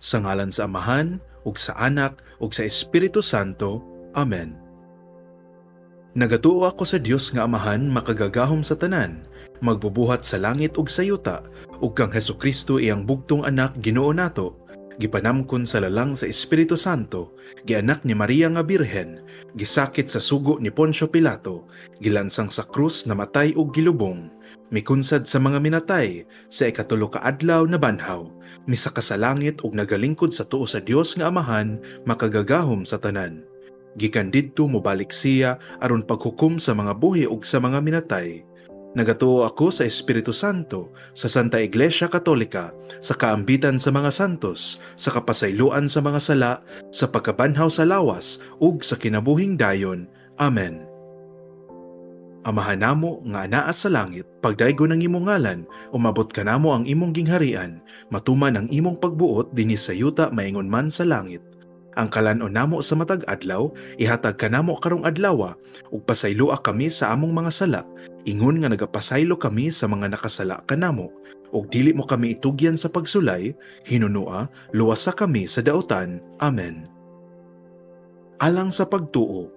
Sa ngalan sa Amahan, ug sa Anak, ug sa Espiritu Santo. Amen. Nagatuo ako sa Dios nga Amahan makagagahom sa tanan, magbubuhat sa langit ug sa yuta, ug kang Hesukristo iyang bugtong anak Ginoo nato, gipanamkon sa lalang sa Espiritu Santo, gianak ni Maria nga Birhen, gisakit sa sugo ni Poncio Pilato, gilansang sa krus namatay ug gilubong, mikunsad sa mga minatay, sa ikatulo ka adlaw na banhaw, misaka sa langit ug nagalingkod sa tuo sa Dios nga Amahan makagagahom sa tanan. Gikan didto mobalik siya aron paghukom sa mga buhi ug sa mga minatay. Nagatuo ako sa Espiritu Santo, sa Santa Iglesia Katolika, sa kaambitan sa mga santos, sa kapasayloan sa mga sala, sa pagkabanhaw sa lawas, ug sa kinabuhing dayon. Amen. Amahan namo nga anaa sa langit, pagdaygon ang imong ngalan, umabot ka namo ang imong gingharian, matuman ang imong pagbuot dinhi sa yuta maingon man sa langit. Ang kalan-on namo sa matag adlaw, ihatag kanamo karong adlawa, ug pasayloa kami sa among mga sala, ingon nga nagapasaylo kami sa mga nakasala kanamo, ug dili mo kami itugyan sa pagsulay, hinunua, luwasa kami sa daotan. Amen. Alang sa pagtuo.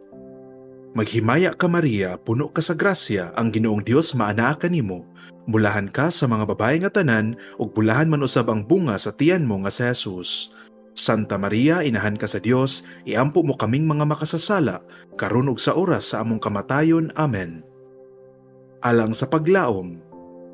Maghimaya ka Maria, puno ka sa grasya, ang Ginoong Dios maanaa kanimo. Bulahan ka sa mga babae nga tanan, ug bulahan man usab ang bunga sa tiyan mo nga si Jesus. Santa Maria, inahan ka sa Dios, iampo mo kaming mga makasasala, karon ug sa oras sa among kamatayon. Amen. Alang sa paglaom.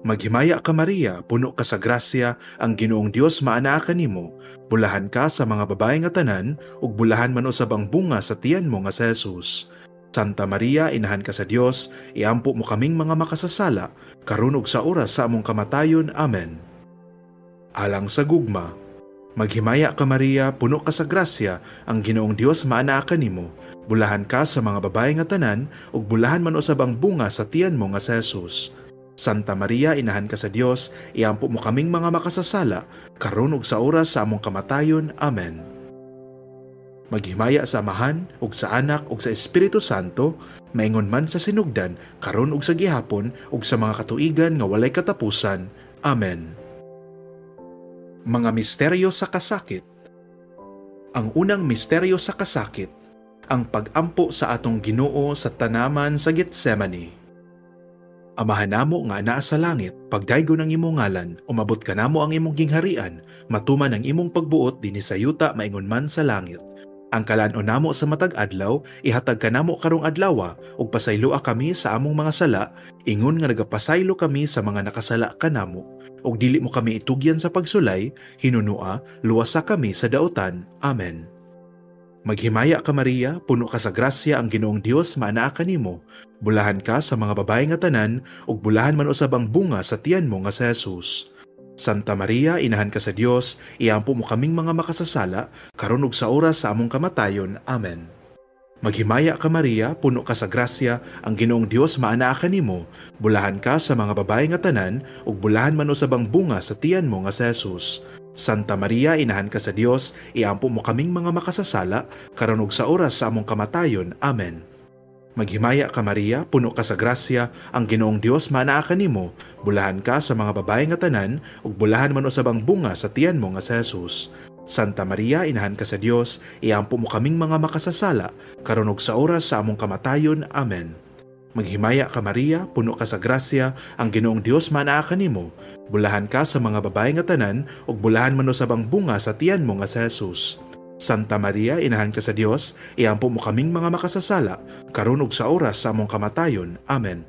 Maghimaya ka Maria, puno ka sa grasya, ang Ginoong Dios maanaa kanimo. Bulahan ka sa mga babae nga tanan, ug bulahan man usab ang bunga sa tiyan mo nga si Jesus. Santa Maria, inahan ka sa Dios, iampo mo kaming mga makasasala, karon ug sa oras sa among kamatayon. Amen. Alang sa gugma. Maghimaya ka Maria, puno ka sa grasya, ang Ginoong Dios maanaa kanimo. Bulahan ka sa mga babae nga tanan, ug bulahan man usab ang bunga sa tiyan mo nga si Jesus. Santa Maria, inahan ka sa Dios, iampo mo kaming mga makasasala, karon ug sa oras sa among kamatayon. Amen. Maghimaya sa Amahan, ug sa Anak, ug sa Espiritu Santo, maingon man sa sinugdan, karon ug sa gihapon, ug sa mga katuigan nga walay katapusan. Amen. Mga misteryo sa kasakit. Ang unang misteryo sa kasakit, ang pag-ampo sa atong Ginoo sa tanaman sa Getsemani. Amahan namo nga anaa sa langit, pagdaygon ang imong ngalan, umabot ka namo ang imong gingharian, matuman ang imong pagbuot dinhi sa yuta maingon man sa langit. Ang kalan-on namo sa matag adlaw, ihatag ka namo karong adlawa, ug pasayloa kami sa among mga sala, ingon nga nagapasaylo kami sa mga nakasala kanamo, ug dili mo kami itugyan sa pagsulay, hinunua, luwasa kami sa daotan. Amen. Maghimaya ka Maria, puno ka sa grasya, ang Ginoong Dios maanaa kanimo. Bulahan ka sa mga babae nga tanan, ug bulahan man usab ang bunga sa tiyan mo nga si Jesus. Santa Maria, inahan ka sa Dios, iampo mo kaming mga makasasala, karon ug sa oras sa among kamatayon. Amen. Maghimaya ka Maria, puno ka sa grasya, ang Ginoong Dios maanaa kanimo. Bulahan ka sa mga babae nga tanan, ug bulahan man usab ang bunga sa tiyan mo nga si Jesus. Santa Maria, inahan ka sa Dios, iampo mo kaming mga makasasala, karon ug sa oras sa among kamatayon. Amen. Maghimaya ka Maria, puno ka sa grasya, ang Ginoong Dios maanaa kanimo. Bulahan ka sa mga babae nga tanan, ug bulahan man usab ang bunga sa tiyan mo nga si Jesus. Santa Maria, inahan ka sa Dios, iampo mo kaming mga makasasala, karon ug sa oras sa among kamatayon. Amen. Maghimaya ka Maria, puno ka sa grasya, ang Ginoong Dios maanaa kanimo. Bulahan ka sa mga babae nga tanan, ug bulahan man usab ang bunga sa tiyan mo nga si Jesus. Santa Maria, inahan ka sa Dios, iampo mo kaming mga makasasala, karon ug sa oras sa among kamatayon. Amen.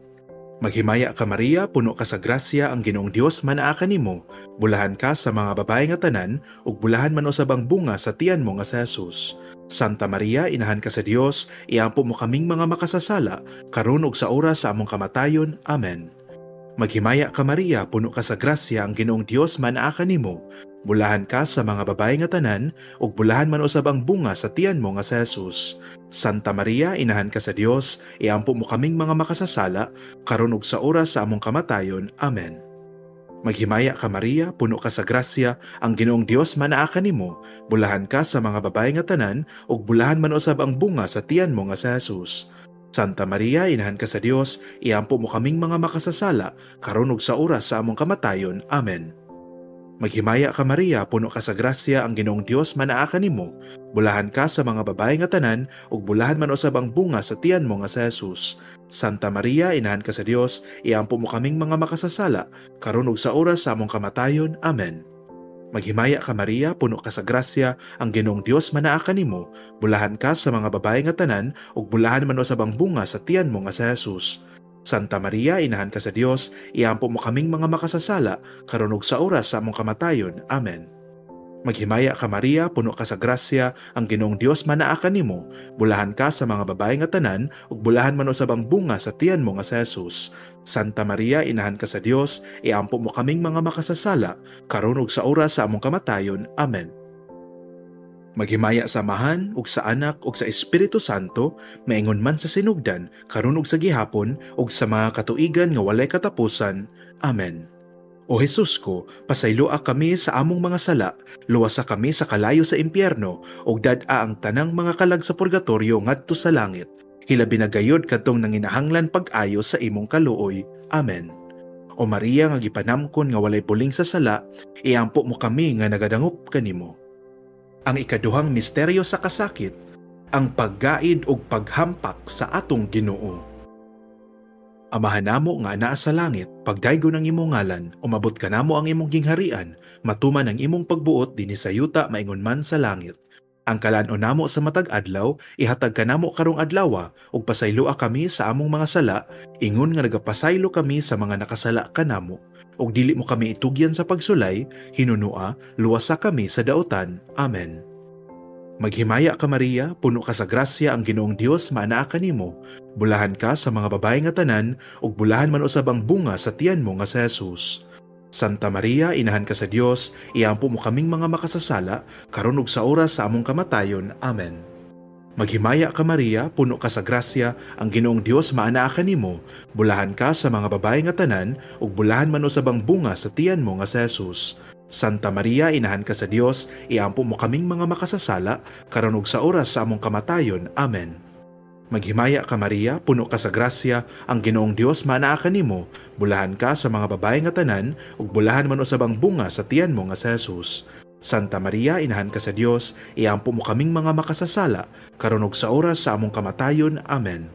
Maghimaya ka Maria, puno ka sa grasya, ang Ginoong Dios maanaa kanimo. Bulahan ka sa mga babae nga tanan, ug bulahan man usab ang bunga sa tiyan mo nga si Jesus. Santa Maria, inahan ka sa Dios, iampo mo kaming mga makasasala, karon ug sa oras sa among kamatayon. Amen. Maghimaya ka Maria, puno ka sa grasya, ang Ginoong Dios maanaa kanimo. Bulahan ka sa mga babae nga tanan, ug bulahan man usab ang bunga sa tiyan mo nga si Jesus. Santa Maria, inahan ka sa Dios, iampo mo kaming mga makasasala, karon ug sa oras sa among kamatayon. Amen. Maghimaya ka Maria, puno ka sa grasya, ang Ginoong Dios maanaa kanimo. Bulahan ka sa mga babae nga tanan, ug bulahan man usab ang bunga sa tiyan mo nga si Jesus. Santa Maria, inahan ka sa Dios, iampo mo kaming mga makasasala, karon ug sa oras sa among kamatayon. Amen. Maghimaya ka Maria, puno ka sa grasya, ang Ginoong Dios manaa kanimo. Bulahan ka sa mga babae nga tanan, ug bulahan man usab ang bunga sa tiyan mo nga sa Jesus. Santa Maria, inahan ka sa Dios, iampo mo kaming mga makasasala, karon ug sa oras sa among kamatayon. Amen. Maghimaya ka Maria, puno ka sa grasya, ang Ginoong Dios manaa kanimo. Bulahan ka sa mga babae nga tanan, ug bulahan man usab ang bunga sa tiyan mo nga sa Jesus. Santa Maria, inahan ka sa Dios, iampo mo kaming mga makasasala, karon ug sa oras sa among kamatayon. Amen. Maghimaya ka Maria, puno ka sa grasya, ang Ginoong Dios manaa kanimo. Bulahan ka sa mga babae nga tanan, ug bulahan man usab ang bunga sa tiyan mo nga sa Jesus. Santa Maria, inahan ka sa Dios, iampo mo kaming mga makasasala, karon ug sa oras sa among kamatayon. Amen. Maghimaya sa Amahan, ug sa Anak, ug sa Espiritu Santo, maingon man sa sinugdan, karon ug sa gihapon, ug sa mga katuigan nga walay katapusan. Amen. O Jesus ko, pasayloa kami sa among mga sala, luwasa kami sa kalayo sa impyerno, ug dad-a ang tanang mga kalag sa purgatorio ngadto sa langit. Hilabi na gayod kadtong nanginahanglan pag-ayo sa imong kaluoy. Amen. O Maria nga gipanamkon nga walay puling sa sala, iampo mo kami nga nagadangup kanimo. Ang ikaduhang misteryo sa kasakit, ang paggaid ug paghampak sa atong Ginoo. Amahan namo nga naa sa langit, pagdaygon ang imong ngalan, umabot kanamo ang imong gingharian, matuman ang imong pagbuot dinhi sa yuta maingon man sa langit. Ang kalan-on namo sa matag adlaw, ihatag kanamo karong adlaw, ug pasayloa kami sa among mga sala, ingon nga nagapasaylo kami sa mga nakasala kanamo. Ug dili mo kami itugyan sa pagsulay, hinunua, luwasa kami sa daotan. Amen. Maghimaya ka Maria, puno ka sa grasya, ang Ginoong Dios manaa kanimo. Bulahan ka sa mga babae nga tanan, ug bulahan man usab ang bunga sa tiyan mo nga sa Jesus. Santa Maria, inahan ka sa Dios, iampo mo kaming mga makasasala, karon ug sa oras sa among kamatayon. Amen. Maghimaya ka Maria, puno ka sa grasya, ang Ginoong Dios maanaa kanimo. Bulahan ka sa mga babae nga tanan, ug bulahan man usab ang bunga sa tiyan mo nga sa Jesus. Santa Maria, inahan ka sa Dios, iampo mo kaming mga makasasala, karon ug sa oras sa among kamatayon. Amen. Maghimaya ka Maria, puno ka sa grasya, ang Ginoong Dios manaa kanimo. Bulahan ka sa mga babae nga tanan, ug bulahan man usab ang bunga sa tiyan mo nga sa Jesus. Santa Maria, inahan ka sa Dios, iampo mo kaming mga makasasala, karon ug sa oras sa among kamatayon. Amen.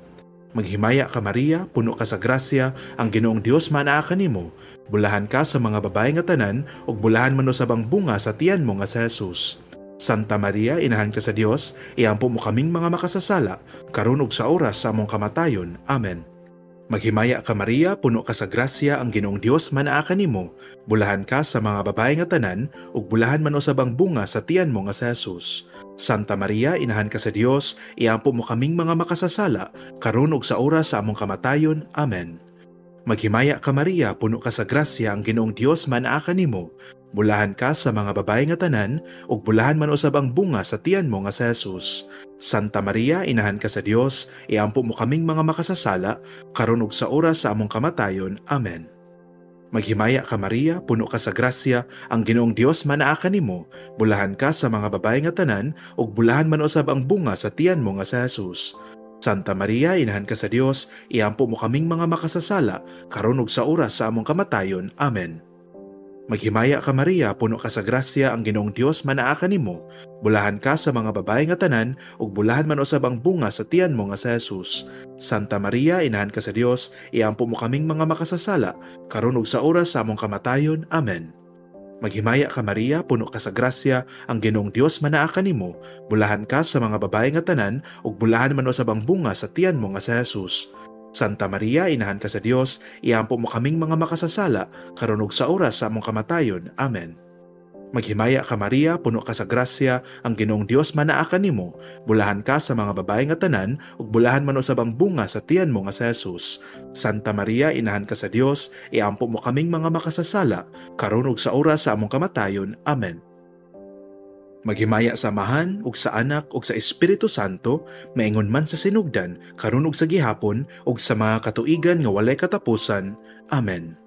Maghimaya ka Maria, puno ka sa grasya, ang Ginoong Dios manaa kanimo. Bulahan ka sa mga babae nga tanan, ug bulahan man usab ang bunga sa tiyan mo nga sa Jesus. Santa Maria, inahan ka sa Dios, iampo mo kaming mga makasasala, karon ug sa oras sa among kamatayon. Amen. Maghimaya ka Maria, puno ka sa grasya, ang Ginoong Dios manaa kanimo. Bulahan ka sa mga babae nga tanan, ug bulahan man usab ang bunga sa tiyan mo nga sa Jesus. Santa Maria, inahan ka sa Dios, iampo mo kaming mga makasasala, karon ug sa oras sa among kamatayon. Amen. Maghimaya ka Maria, puno ka sa grasya, ang Ginoong Dios manaa kanimo. Bulahan ka sa mga babae nga tanan, ug bulahan man usab ang bunga sa tiyan mo nga sa Jesus. Santa Maria, inahan ka sa Dios, iampo mo kaming mga makasasala, karon ug sa oras sa among kamatayon. Amen. Maghimaya ka Maria, puno ka sa grasya, ang Ginoong Dios manaa kanimo. Bulahan ka sa mga babae nga tanan, ug bulahan man usab ang bunga sa tiyan mo nga sa Jesus. Santa Maria, inahan ka sa Dios, iampo mo kaming mga makasasala, karon ug sa oras sa among kamatayon. Amen. Maghimaya ka Maria, puno ka sa grasya, ang Ginoong Dios manaa kanimo. Bulahan ka sa mga babae nga tanan, ug bulahan man usab ang bunga sa tiyan mo nga sa Jesus. Santa Maria, inahan ka sa Dios, iampo mo kaming mga makasasala, karon ug sa oras sa among kamatayon. Amen. Maghimaya ka Maria, puno ka sa grasya, ang Ginoong Dios manaa kanimo. Bulahan ka sa mga babae nga tanan, ug bulahan man usab ang bunga sa tiyan mo nga sa Jesus. Santa Maria, inahan ka sa Dios, iampo mo kaming mga makasasala, karon ug sa oras sa among kamatayon. Amen. Maghimaya ka Maria, puno ka sa grasya, ang Ginoong Dios manaa kanimo. Bulahan ka sa mga babae nga tanan, ug bulahan man usab ang bunga sa tiyan mo nga sa Jesus. Santa Maria, inahan ka sa Dios, iampo mo kaming mga makasasala, karon ug sa oras sa among kamatayon. Amen. Maghimaya sa Amahan, ug sa Anak, ug sa Espiritu Santo, maingon man sa sinugdan, karon ug sa gihapon, ug sa mga katuigan nga walay katapusan. Amen.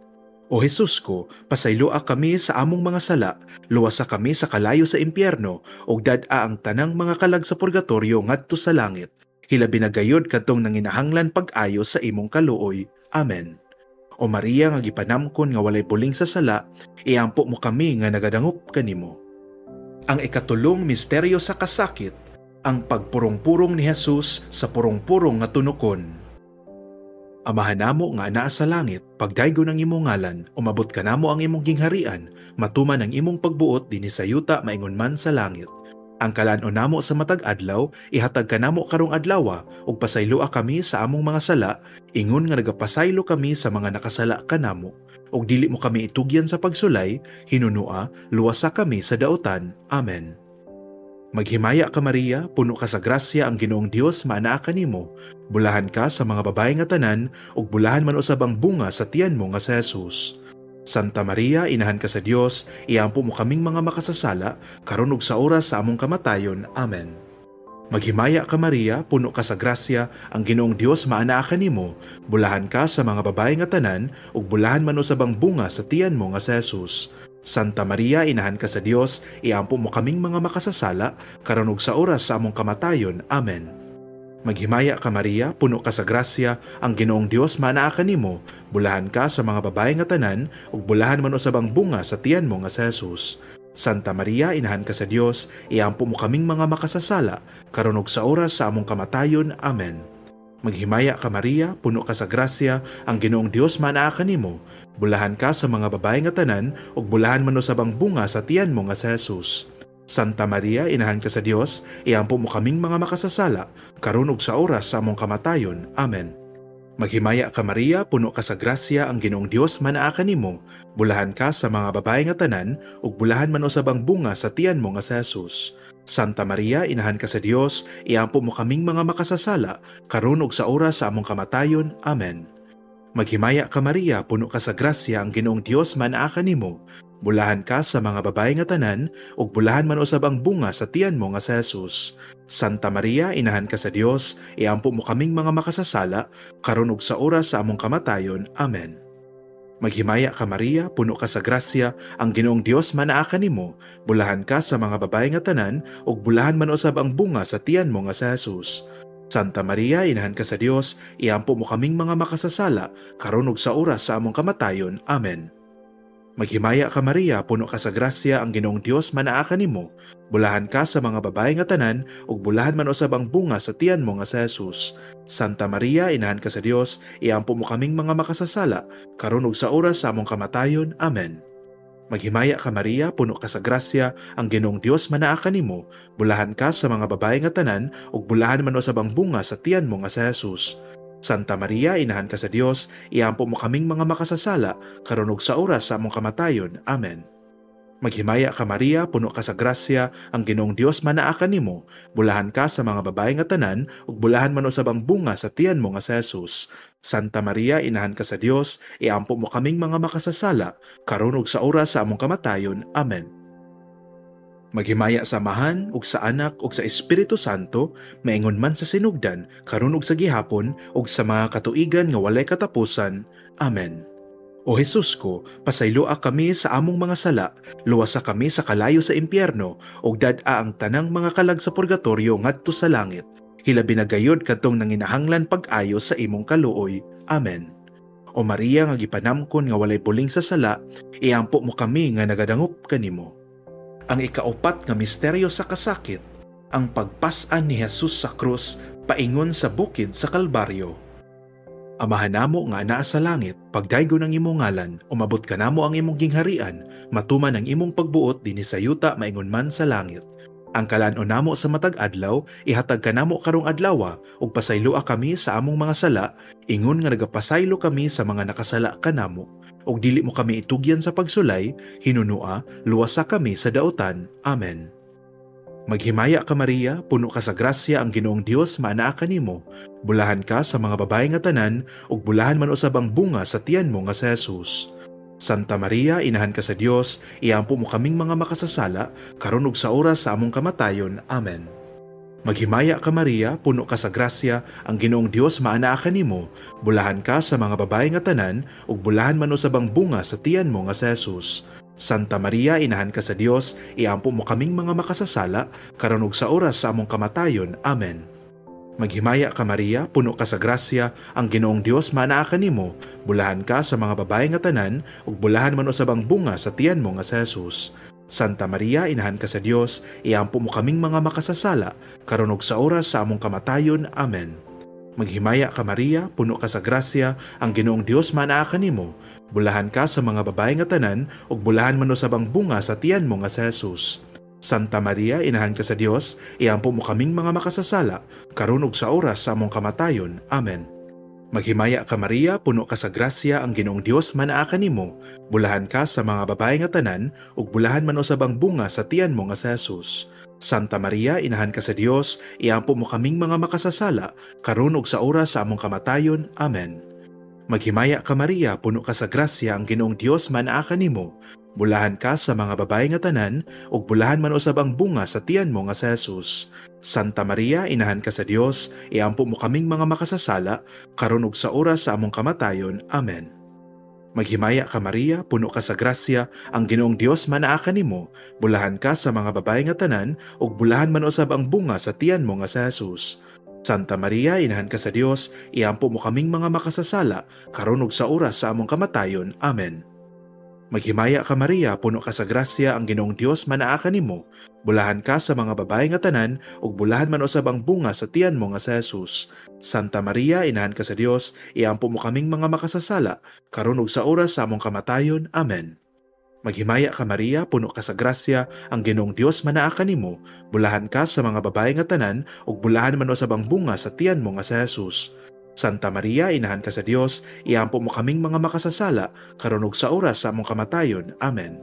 O Jesus ko, pasayloa kami sa among mga sala, luwasa kami sa kalayo sa impyerno, ug dad-a ang tanang mga kalag sa purgatorio ngadto sa langit. Hilabi na gayod kadtong nanginahanglan pag-ayo sa imong kaluoy. Amen. O Maria nga gipanamkon nga walay puling sa sala, iampo mo kami nga nagadangop kanimo. Ang ikatulong misteryo sa kasakit, ang pagpurong-purong ni Jesus sa purong-purong nga tunokon. Amahan namo nga anaa sa langit, pagdaygo ng imong ngalan, umabot ka namo ang imong gingharian, matuman ang imong pagbuot dinhi sa yuta maingon man sa langit. Ang kalanon namo sa matag adlaw, ihatag ka namo karong adlawa, ug pasayloa kami sa among mga sala, ingon nga nagapasaylo kami sa mga nakasala kanamo. Ug dili mo kami itugyan sa pagsulay, hinunua, luwasa kami sa daotan. Amen. Maghimaya ka Maria, puno ka sa grasya, ang Ginoong Dios maanaa kanimo. Bulahan ka sa mga babae nga tanan, ug bulahan man usab ang bunga sa tiyan mo nga si Jesus. Santa Maria, inahan ka sa Dios, iampo mo kaming mga makasasala, karon ug sa oras sa among kamatayon. Amen. Maghimaya ka Maria, puno ka sa grasya, ang Ginoong Dios maanaa kanimo. Bulahan ka sa mga babae nga tanan, ug bulahan man usab ang bunga sa tiyan mo nga si Jesus. Santa Maria, inahan ka sa Dios, iampo mo kaming mga makasasala, karon ug sa oras sa among kamatayon. Amen. Maghimaya ka Maria, puno ka sa grasya, ang Ginoong Dios maanaa kanimo. Bulahan ka sa mga babae nga tanan, ug bulahan man usab ang bunga sa tiyan mo nga si Jesus. Santa Maria, inahan ka sa Dios, iampo mo kaming mga makasasala, karon ug sa oras sa among kamatayon. Amen. Maghimaya ka Maria, puno ka sa grasya, ang Ginoong Dios maanaa kanimo. Bulahan ka sa mga babae nga tanan, ug bulahan man usab ang bunga sa tiyan mo nga si Jesus. Santa Maria, inahan ka sa Dios, iampo mo kaming mga makasasala, karon ug sa oras sa among kamatayon. Amen. Maghimaya ka Maria, puno ka sa grasya, ang Ginoong Dios maanaa kanimo. Bulahan ka sa mga babae nga tanan, ug bulahan man usab ang bunga sa tiyan mo nga si Jesus. Santa Maria, inahan ka sa Dios, iampo mo kaming mga makasasala, karon ug sa oras sa among kamatayon. Amen. Maghimaya ka Maria, puno ka sa grasya, ang Ginoong Dios maanaa kanimo. Bulahan ka sa mga babae nga tanan, ug bulahan man usab ang bunga sa tiyan mo nga si Jesus. Santa Maria, inahan ka sa Dios, iampo mo kaming mga makasasala, karon ug sa oras sa among kamatayon. Amen. Maghimaya ka Maria, puno ka sa grasya, ang Ginoong Dios maanaa kanimo. Bulahan ka sa mga babae nga tanan, ug bulahan man usab ang bunga sa tiyan mo nga si Jesus. Santa Maria, inahan ka sa Dios, iampo mo kaming mga makasasala, karon ug sa oras sa among kamatayon. Amen. Maghimaya ka Maria, puno ka sa grasya, ang Ginoong Dios maanaa kanimo. Bulahan ka sa mga babae nga tanan, ug bulahan man usab ang bunga sa tiyan mo nga si Jesus. Santa Maria, inahan ka sa Dios, iampo mo kaming mga makasasala, karon ug sa oras sa among kamatayon. Amen. Maghimaya ka Maria, puno ka sa grasya, ang Ginoong Dios maanaa kanimo. Bulahan ka sa mga babae nga tanan, ug bulahan man usab ang bunga sa tiyan mo nga si Jesus. Santa Maria, inahan ka sa Dios, iampo mo kaming mga makasasala, karon ug sa oras sa among kamatayon. Amen. Maghimaya ka Maria, puno ka sa grasya, ang Ginoong Dios maanaa kanimo. Bulahan ka sa mga babae nga tanan, ug bulahan man usab ang bunga sa tiyan mo nga si Jesus. Santa Maria, inahan ka sa Dios, iampo mo kaming mga makasasala, karon ug sa oras sa among kamatayon. Amen. Maghimaya sa Amahan, ug sa Anak, ug sa Espiritu Santo, maingon man sa sinugdan, karon ug sa gihapon, ug sa mga katuigan nga walay katapusan. Amen. O Jesus ko, pasayloa kami sa among mga sala, luwasa kami sa kalayo sa impyerno, ug dad-a ang tanang mga kalag sa purgatorio ngadto sa langit. Hilabi na gayud kadtong nanginahanglan pag-ayo sa imong kaluoy. Amen. O Maria nga gipanamkon nga walay puling sa sala, iampo mo kami nga nagadangop kanimo. Ang ikaupat nga misteryo sa kasakit, ang pagpas-an ni Jesus sa krus paingon sa bukid sa Kalbaryo. Amahan namo nga anaa sa langit, pagdaygo ng imong ngalan, umabot ka namo ang imong gingharian, matuman ang imong pagbuot dinhi sa yuta maingon man sa langit. Ang kalanon namo sa matag adlaw, ihatag ka namo karong adlawa, ug pasayloa kami sa among mga sala, ingon nga nagapasaylo kami sa mga nakasala kanamo. Ug dili mo kami itugyan sa pagsulay, hinunua, luwasa kami sa daotan. Amen. Maghimaya ka Maria, puno ka sa grasya, ang Ginoong Dios maanaa kanimo. Bulahan ka sa mga babae nga tanan, ug bulahan man usab ang bunga sa tiyan mo nga si Jesus. Santa Maria, inahan ka sa Dios, iampo mo kaming mga makasasala, karon ug sa oras sa among kamatayon. Amen. Maghimaya ka Maria, puno ka sa grasya, ang Ginoong Dios maanaa kanimo. Bulahan ka sa mga babae nga tanan, ug bulahan man usab ang bunga sa tiyan mo nga si Jesus. Santa Maria, inahan ka sa Dios, iampo mo kaming mga makasasala, karon ug sa oras sa among kamatayon. Amen. Maghimaya ka Maria, puno ka sa grasya, ang Ginoong Dios manaa kanimo, bulahan ka sa mga babae nga tanan, ug bulahan man usab ang bunga sa tiyan mo nga si Jesus. Santa Maria, inahan ka sa Dios, iampo mo kaming mga makasasala, karon ug sa oras sa among kamatayon. Amen. Maghimaya ka Maria, puno ka sa grasya, ang Ginoong Dios manaa kanimo, bulahan ka sa mga babae nga tanan, ug bulahan man usab ang bunga sa tiyan mo nga si Jesus. Santa Maria, inahan ka sa Dios, iampo mo kaming mga makasasala, karon ug sa oras sa among kamatayon. Amen. Maghimaya ka Maria, puno ka sa grasya, ang Ginoong Dios manaa kanimo, bulahan ka sa mga babae nga tanan, ug bulahan man usab ang bunga sa tiyan mo nga si Jesus. Santa Maria, inahan ka sa Dios, iampo mo kaming mga makasasala, karon ug sa oras sa among kamatayon. Amen. Maghimaya ka Maria, puno ka sa grasya, ang Ginoong Dios manaa kanimo, bulahan ka sa mga babae nga tanan, ug bulahan man usab ang bunga sa tiyan mo nga si Jesus. Santa Maria, inahan ka sa Dios, iampo mo kaming mga makasasala, karon ug sa oras sa among kamatayon. Amen. Maghimaya ka Maria, puno ka sa grasya, ang Ginoong Dios manaa kanimo, bulahan ka sa mga babae nga tanan, ug bulahan man usab ang bunga sa tiyan mo nga si Jesus. Santa Maria, inahan ka sa Dios, iampo mo kaming mga makasasala, karon ug sa oras sa among kamatayon. Amen. Maghimaya ka Maria, puno ka sa grasya, ang Ginoong Dios manaa kanimo, bulahan ka sa mga babae nga tanan, ug bulahan man usab ang bunga sa tiyan mo nga si Jesus. Santa Maria, inahan ka sa Dios, iampo mo kaming mga makasasala, karon ug sa oras sa among kamatayon. Amen. Maghimaya ka Maria, puno ka sa grasya, ang Ginoong Dios manaa kanimo, bulahan ka sa mga babae nga tanan, ug bulahan man usab ang bunga sa tiyan mo nga si Jesus. Santa Maria, inahan ka sa Dios, iampo mo kaming mga makasasala, karon ug sa oras sa among kamatayon. Amen.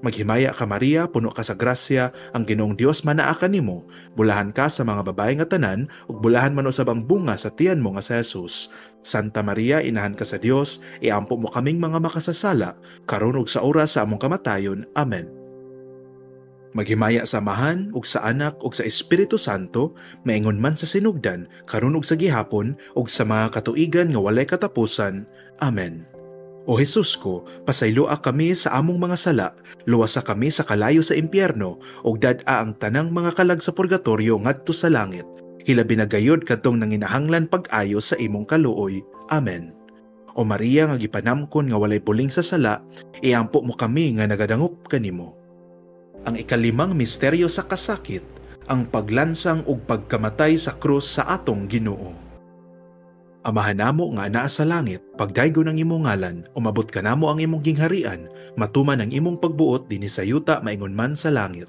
Maghimaya ka Maria, puno ka sa grasya, ang Ginoong Dios manaa kanimo, bulahan ka sa mga babae nga tanan, ug bulahan man usab ang bunga sa tiyan mo nga si Jesus. Santa Maria, inahan ka sa Dios, iampo mo kaming mga makasasala, karon ug sa oras sa among kamatayon. Amen. Maghimaya sa Amahan, ug sa Anak, ug sa Espiritu Santo, maingon man sa sinugdan, karon ug sa gihapon, ug sa mga katuigan nga walay katapusan. Amen. O Jesus ko, pasayloa kami sa among mga sala, luwasa kami sa kalayo sa impyerno, ug dad-a ang tanang mga kalag sa purgatorio ngadto sa langit. Hilabi na gayod kadtong nanginahanglan pag-ayo sa imong kaluoy. Amen. O Maria nga gipanamkon nga walay puling sa sala, iampo mo kami nga nagadangop kanimo. Ang ikalimang misteryo sa kasakit, ang paglansang ug pagkamatay sa krus sa atong Ginoo. Amahan namo nga anaa sa langit, pagdaygon ang imong ngalan, umabot ka namo ang imong gingharian, matuman ang imong pagbuot dinhi sa yuta maingon man sa langit.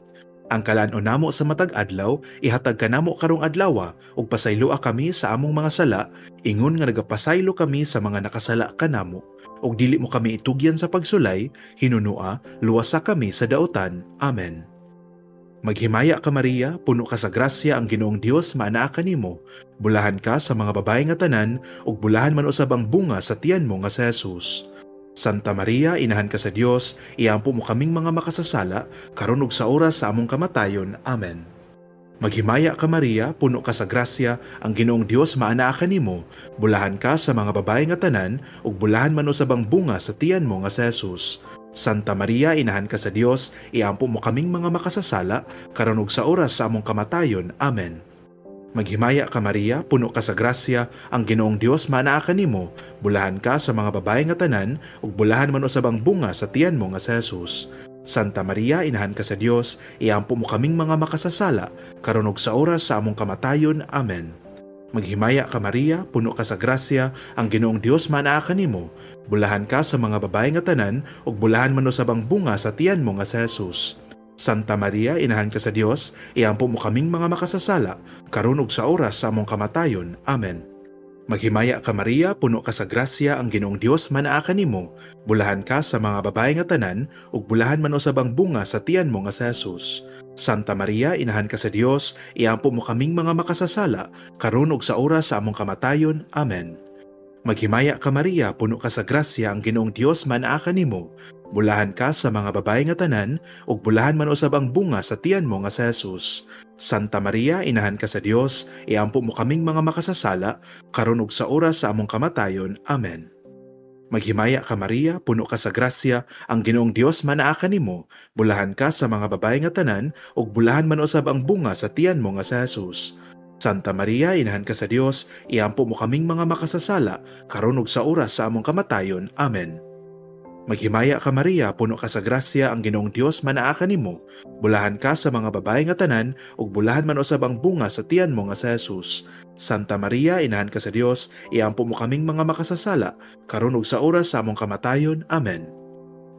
Ang kalan-on namo sa matag adlaw, ihatag ka namo karong adlaw, ug pasayloa kami sa among mga sala, ingon nga nagapasaylo kami sa mga nakasala kanamo. Ug dili mo kami itugyan sa pagsulay, hinunua, luwasa kami sa daotan. Amen. Maghimaya ka Maria, puno ka sa grasya, ang Ginoong Dios manaa kanimo, bulahan ka sa mga babae nga tanan, ug bulahan man usab ang bunga sa tiyan mo nga si Jesus. Santa Maria, inahan ka sa Dios, iampo mo kaming mga makasasala, karon ug sa oras sa among kamatayon. Amen. Maghimaya ka Maria, puno ka sa grasya, ang Ginoong Dios manaa kanimo, bulahan ka sa mga babae nga tanan, ug bulahan man usab ang bunga sa tiyan mo nga si Jesus. Santa Maria, inahan ka sa Dios, iampo mo kaming mga makasasala, karon ug sa oras sa among kamatayon. Amen. Maghimaya ka Maria, puno ka sa grasya, ang Ginoong Dios manaa kanimo, bulahan ka sa mga babae nga tanan, ug bulahan man usab ang bunga sa tiyan mo nga si Jesus. Santa Maria, inahan ka sa Dios, iampo mo kaming mga makasasala, karon ug sa oras sa among kamatayon. Amen. Maghimaya ka Maria, puno ka sa grasya, ang Ginoong Dios manaa kanimo, bulahan ka sa mga babae nga tanan, ug bulahan man usab ang bunga sa tiyan mo nga si Jesus. Santa Maria, inahan ka sa Dios, iampo mo kaming mga makasasala, karon ug sa oras sa among kamatayon. Amen. Maghimaya ka Maria, puno ka sa grasya, ang Ginoong Dios manaa kanimo, bulahan ka sa mga babae nga tanan, ug bulahan man usab ang bunga sa tiyan mo nga si Jesus. Santa Maria, inahan ka sa Dios, iampo mo kaming mga makasasala, karon ug sa oras sa among kamatayon. Amen. Maghimaya ka Maria, puno ka sa grasya, ang Ginoong Dios manaa kanimo, bulahan ka sa mga babae nga tanan, ug bulahan man usab ang bunga sa tiyan mo nga si Jesus. Santa Maria, inahan ka sa Dios, iampo mo kaming mga makasasala, karon ug sa oras sa among kamatayon. Amen. Maghimaya ka Maria, puno ka sa grasya, ang Ginoong Dios manaa kanimo, bulahan ka sa mga babae nga tanan, ug bulahan man usab ang bunga sa tiyan mo nga si Jesus. Santa Maria, inahan ka sa Dios, iampo mo kaming mga makasasala, karon ug sa oras sa among kamatayon. Amen. Maghimaya ka Maria, puno ka sa grasya, ang Ginoong Dios manaa kanimo. Bulahan ka sa mga babae nga tanan, ug bulahan man usab ang bunga sa tiyan mo nga sa Jesus. Santa Maria, inahan ka sa Dios, iampo mo kaming mga makasasala, karon ug sa oras sa among kamatayon. Amen.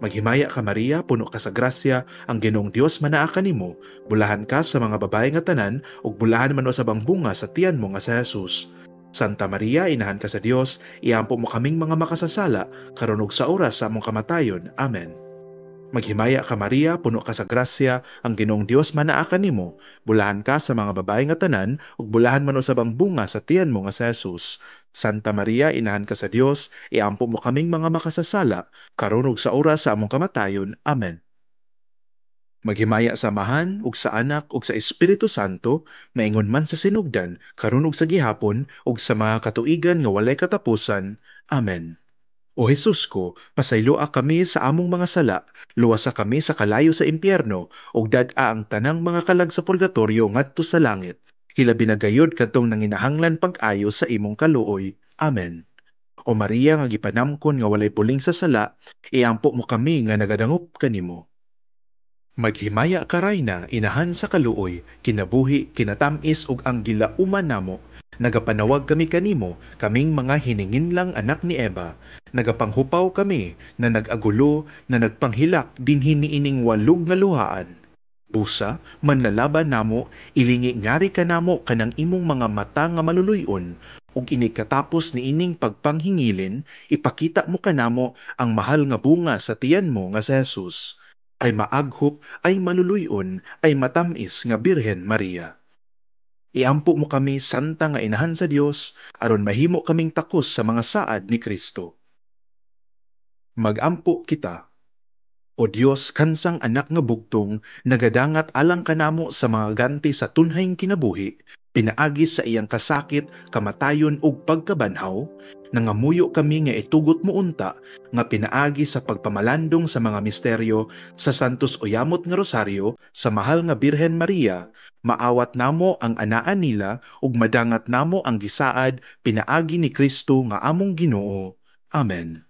Maghimaya ka Maria, puno ka sa grasya, ang Ginoong Dios manaa kanimo. Bulahan ka sa mga babae nga tanan, ug bulahan man usab ang bunga sa tiyan mo nga sa Jesus. Santa Maria, inahan ka sa Dios, iampo mo kaming mga makasasala, karon ug sa oras sa among kamatayon. Amen. Maghimaya ka Maria, puno ka sa grasya, ang Ginoong Dios manaa kanimo. Bulahan ka sa mga babae nga tanan, ug bulahan man usab ang bunga sa tiyan mo nga sa Jesus. Santa Maria, inahan ka sa Dios, iampo mo kaming mga makasasala, karon ug sa oras sa among kamatayon. Amen. Maghimaya sa Amahan ug sa Anak ug sa Espiritu Santo, maingon man sa sinugdan, karon ug sa gihapon ug sa mga katuigan nga walay katapusan. Amen. O Jesus ko, pasayloa kami sa among mga sala, luwasa kami sa kalayo sa impyerno, ug dad-a ang tanang mga kalag sa purgatorio ngadto sa langit. Hilabi na gayud kadtong nanginahanglan pag-ayo sa imong kaluoy. Amen. O Maria nga gipanamkon nga walay puling sa sala, iampo mo kami nga nagadangop kanimo. Maghimaya ka Rayna, inahan sa kaluoy, kinabuhi, kinatamis ug ang gilauman namo. Nagapanawag kami kanimo, kaming mga hininginlang anak ni Eva. Nagapanghupaw kami, na nag-agulo, na nagpanghilak dinhi niining walog nga luhaan. Busa, manlalaban namo, ilingi ngari ka namo kanang imong mga mata nga maluluyon, ug inikatapos ni ining pagpanghingilin, ipakita mo kanamo ang mahal nga bunga sa tiyan mo nga sa Jesus ay maaghop, ay manuluyon, ay matamis nga Birhen Maria. Iampo mo kami, Santa nga Inahan sa Dios, aron mahimo kaming takos sa mga saad ni Kristo. Magampo kita. O Dios, kansang anak nga bugtong, nagadangat alang kanamo sa mga ganti sa tunhayng kinabuhi, pinaagis sa iyang kasakit, kamatayon ug pagkabanhaw, nangamuyo kami nga itugot mo unta, nga pinaagi sa pagpamalandong sa mga misteryo, sa Santos Oyamot nga Rosaryo, sa mahal nga Birhen Maria, maawat namo ang anaan nila, ug madangat namo ang gisaad, pinaagi ni Kristo nga among Ginoo. Amen.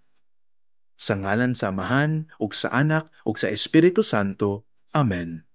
Sa ngalan sa Amahan, ug sa Anak, ug sa Espiritu Santo. Amen.